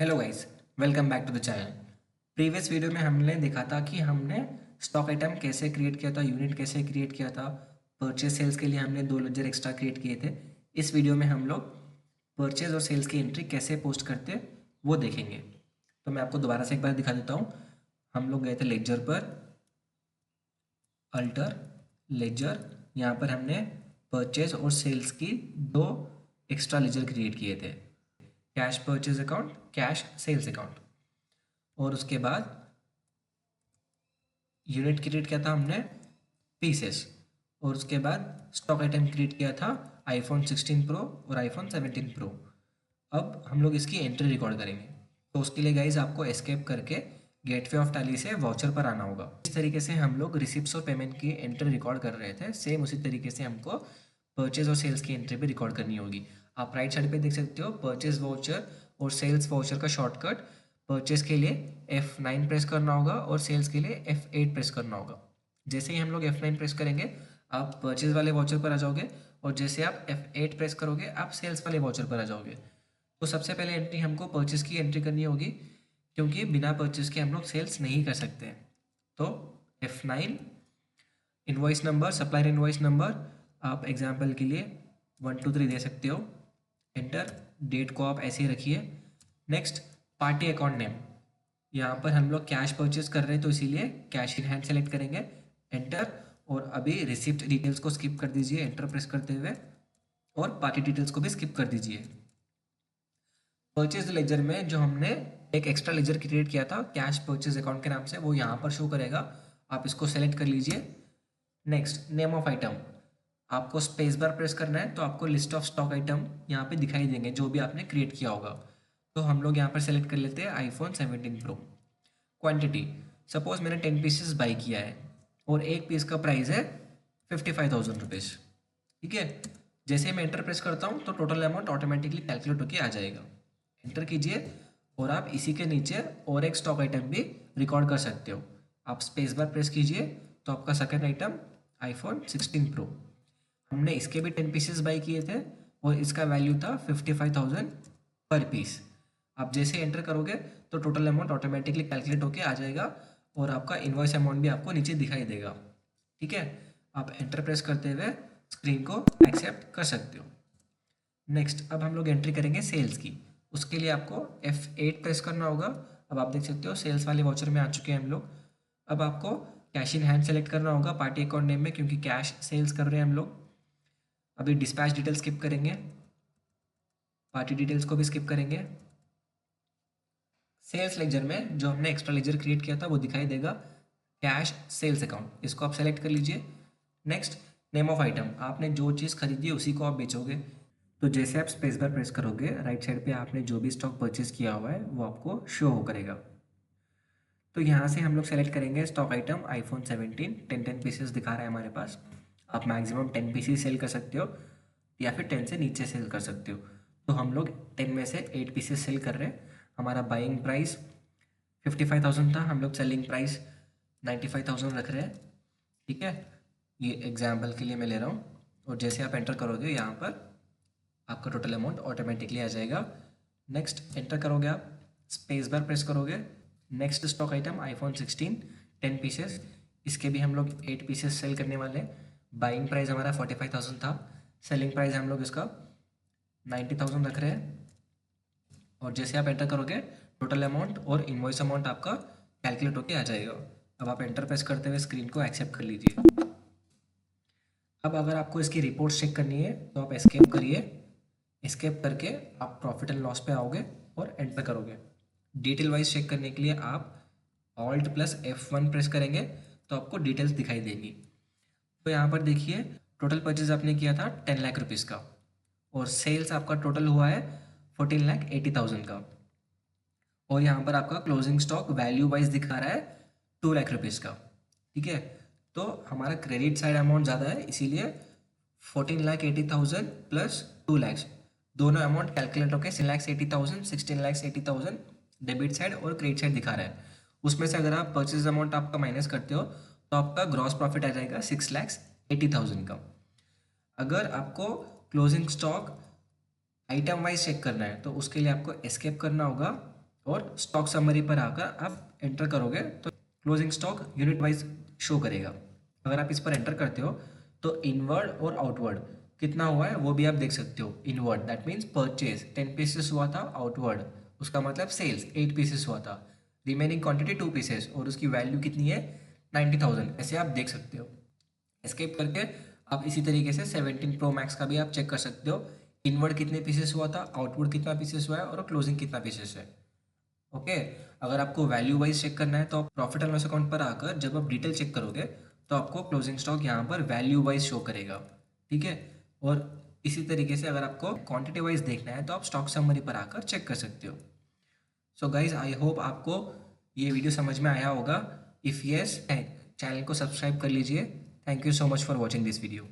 Hello guys, welcome back to the channel. Previous video में हमने देखा था कि हमने स्टॉक आइटम कैसे क्रिएट किया था, यूनिट कैसे क्रिएट किया था। परचेज सेल्स के लिए हमने 2 लेजर एक्स्ट्रा क्रिएट किए थे। इस वीडियो में हम लोग परचेज और सेल्स की एंट्री कैसे पोस्ट करते हैं वो देखेंगे। तो मैं आपको दोबारा से एक बार दिखा देता हूँ। हम लोग गए थे लेजर पर, अल्टर लेजर। यहाँ पर हमने परचेज और सेल्स की 2 एक्स्ट्रा लेजर क्रिएट किए थे, cash purchase account, cash sales account. और उसके बाद यूनिट क्रिएट किया था हमने पीसेस। और उसके बाद स्टॉक आइटम क्रिएट किया था आईफोन 16 प्रो और आईफोन 17 प्रो। अब हम लोग इसकी एंट्री रिकॉर्ड करेंगे। तो उसके लिए गाइज आपको एस्केप करके गेटवे ऑफ टैली से वाउचर पर आना होगा। इस तरीके से हम लोग रिसिप्ट्स और पेमेंट की एंट्री रिकॉर्ड कर रहे थे, सेम उसी तरीके से हमको परचेज और सेल्स की एंट्री भी रिकॉर्ड करनी होगी। आप राइट साइड पे देख सकते हो परचेज वाउचर और सेल्स वाउचर का शॉर्टकट। परचेज के लिए F9 प्रेस करना होगा और सेल्स के लिए F8 प्रेस करना होगा। जैसे ही हम लोग F9 प्रेस करेंगे आप परचेज वाले वाउचर पर आ जाओगे, और जैसे आप F8 प्रेस करोगे आप सेल्स वाले वाउचर पर आ जाओगे। तो सबसे पहले एंट्री हमको परचेज की एंट्री करनी होगी, क्योंकि बिना परचेज के हम लोग सेल्स नहीं कर सकते हैं। तो F9, invoice number, supplier invoice number, आप एग्जांपल के लिए 123 दे सकते हो। एंटर, डेट को आप ऐसे ही रखिए। Next, party account name. यहाँ पर हम लोग कैश परचेज कर रहे हैं तो इसीलिए कैश इन हैंड सेलेक्ट करेंगे। एंटर, और अभी रिसिप्ट डिटेल्स को स्किप कर दीजिए एंटर प्रेस करते हुए, और पार्टी डिटेल्स को भी स्किप कर दीजिए। परचेज लेजर में जो हमने एक एक्स्ट्रा लेजर क्रिएट किया था कैश परचेज अकाउंट के नाम से, वो यहाँ पर शो करेगा। आप इसको सेलेक्ट कर लीजिए। Next, name of item. आपको स्पेस बार प्रेस करना है तो आपको लिस्ट ऑफ स्टॉक आइटम यहाँ पे दिखाई देंगे जो भी आपने क्रिएट किया होगा। तो हम लोग यहाँ पर सेलेक्ट कर लेते हैं आईफोन 17 प्रो। क्वांटिटी, सपोज मैंने 10 पीसेस बाई किया है और एक पीस का प्राइस है 55,000 रुपीज़। ठीक है, जैसे ही मैं एंटर प्रेस करता हूँ तो टोटल अमाउंट ऑटोमेटिकली कैलकुलेट होकर आ जाएगा। एंटर कीजिए, और आप इसी के नीचे और एक स्टॉक आइटम भी रिकॉर्ड कर सकते हो। आप स्पेस बार प्रेस कीजिए तो आपका सेकंड आइटम आईफोन 16 प्रो, हमने इसके भी 10 पीसेस बाई किए थे और इसका वैल्यू था 55,000 पर पीस। आप जैसे एंटर करोगे तो टोटल अमाउंट ऑटोमेटिकली कैलकुलेट होके आ जाएगा और आपका इनवॉइस अमाउंट भी आपको नीचे दिखाई देगा। ठीक है, आप एंटर प्रेस करते हुए स्क्रीन को एक्सेप्ट कर सकते हो। नेक्स्ट, अब हम लोग एंट्री करेंगे सेल्स की। उसके लिए आपको F8 प्रेस करना होगा। अब आप देख सकते हो सेल्स वाले वाउचर में आ चुके हैं हम लोग। अब आपको कैश इन हैंड सेलेक्ट करना होगा पार्टी अकाउंट नेम में, क्योंकि कैश सेल्स कर रहे हैं हम लोग। अभी डिस्पैच डिटेल स्किप करेंगे, पार्टी डिटेल्स को भी स्किप करेंगे। सेल्स लेजर में जो हमने एक्स्ट्रा लेजर क्रिएट किया था वो दिखाई देगा, कैश सेल्स अकाउंट, इसको आप सेलेक्ट कर लीजिए। नेक्स्ट, नेम ऑफ आइटम, आपने जो चीज़ खरीदी है उसी को आप बेचोगे। तो जैसे आप स्पेस बार प्रेस करोगे राइट साइड पे आपने जो भी स्टॉक परचेज किया हुआ है वो आपको शो हो करेगा। तो यहाँ से हम लोग सेलेक्ट करेंगे स्टॉक आइटम आईफोन 17, 10 पीसेस दिखा रहा है हमारे पास। आप मैक्सिमम 10 पीसेस सेल कर सकते हो या फिर 10 से नीचे सेल कर सकते हो। तो हम लोग 10 में से 8 पीसेस सेल कर रहे हैं। हमारा बाइंग प्राइस 55,000 था, हम लोग सेलिंग प्राइस 95,000 रख रहे हैं। ठीक है, ये एग्जाम्पल के लिए मैं ले रहा हूँ। और जैसे आप एंटर करोगे यहाँ पर आपका टोटल अमाउंट ऑटोमेटिकली आ जाएगा। नेक्स्ट, एंटर करोगे आप, स्पेस बार प्रेस करोगे। Next stock item iPhone 16, 10 pieces, इसके भी हम लोग 8 पीसेस सेल करने वाले हैं। बाइंग प्राइस हमारा 45,000 था, सेलिंग प्राइस हम लोग इसका 90,000 रख रहे हैं। और जैसे आप एंटर करोगे टोटल अमाउंट और इनवॉइस अमाउंट आपका कैलकुलेट होके आ जाएगा। अब आप एंटर प्रेस करते हुए स्क्रीन को एक्सेप्ट कर लीजिए। अब अगर आपको इसकी रिपोर्ट चेक करनी है तो आप एस्केप करिए। एस्केप करके आप प्रॉफिट एंड लॉस पे आओगे और एंटर करोगे। डिटेल वाइज चेक करने के लिए आप ऑल्ट प्लस F1 प्रेस करेंगे तो आपको डिटेल्स दिखाई देंगी। तो यहाँ पर देखिए टोटल परचेज आपने किया था 10 लाख रुपीज़ का, और सेल्स आपका टोटल हुआ है 14,80,000 का। और यहाँ पर आपका क्लोजिंग स्टॉक वैल्यू वाइज दिखा रहा है 2 लाख रुपीज़ का। ठीक है, तो हमारा क्रेडिट साइड अमाउंट ज़्यादा है, इसीलिए 14,80,000 प्लस 2 लैक्स, दोनों अमाउंट कैलकुलेट होकर 6,80,000, 16,80,000 डेबिट साइड और क्रेडिट साइड दिखा रहा है। उसमें से अगर आप परचेज अमाउंट आपका माइनस करते हो तो आपका ग्रॉस प्रॉफिट आ जाएगा 6,80,000 का। अगर आपको closing stock item wise check करना है तो उसके लिए आपको एस्केप करना होगा और स्टॉक समरी पर आकर आप एंटर करोगे तो closing stock unit wise show करेगा। अगर आप इस पर एंटर करते हो तो इनवर्ड और आउटवर्ड कितना हुआ है वो भी आप देख सकते हो। Inward that means purchase 10 pieces हुआ था, आउटवर्ड उसका मतलब सेल्स 8 पीसेस हुआ था, रिमेनिंग क्वांटिटी 2 पीसेस और उसकी वैल्यू कितनी है 90,000। ऐसे आप देख सकते हो। एस्केप करके आप इसी तरीके से 17 प्रो मैक्स का भी आप चेक कर सकते हो। इनवर्ड कितने पीसेस हुआ था, आउटवर्ड कितना पीसेस हुआ है और क्लोजिंग कितना पीसेस है। ओके, अगर आपको वैल्यू वाइज चेक करना है तो आप प्रॉफिट एंड लॉस अकाउंट पर आकर जब आप डिटेल चेक करोगे तो आपको क्लोजिंग स्टॉक यहाँ पर वैल्यू वाइज शो करेगा। ठीक है, और इसी तरीके से अगर आपको क्वांटिटी वाइज देखना है तो आप स्टॉक समरी पर आकर चेक कर सकते हो। सो गाइज आई होप आपको ये वीडियो समझ में आया होगा। इफ़ यस, चैनल को सब्सक्राइब कर लीजिए। Thank you so much for watching this video.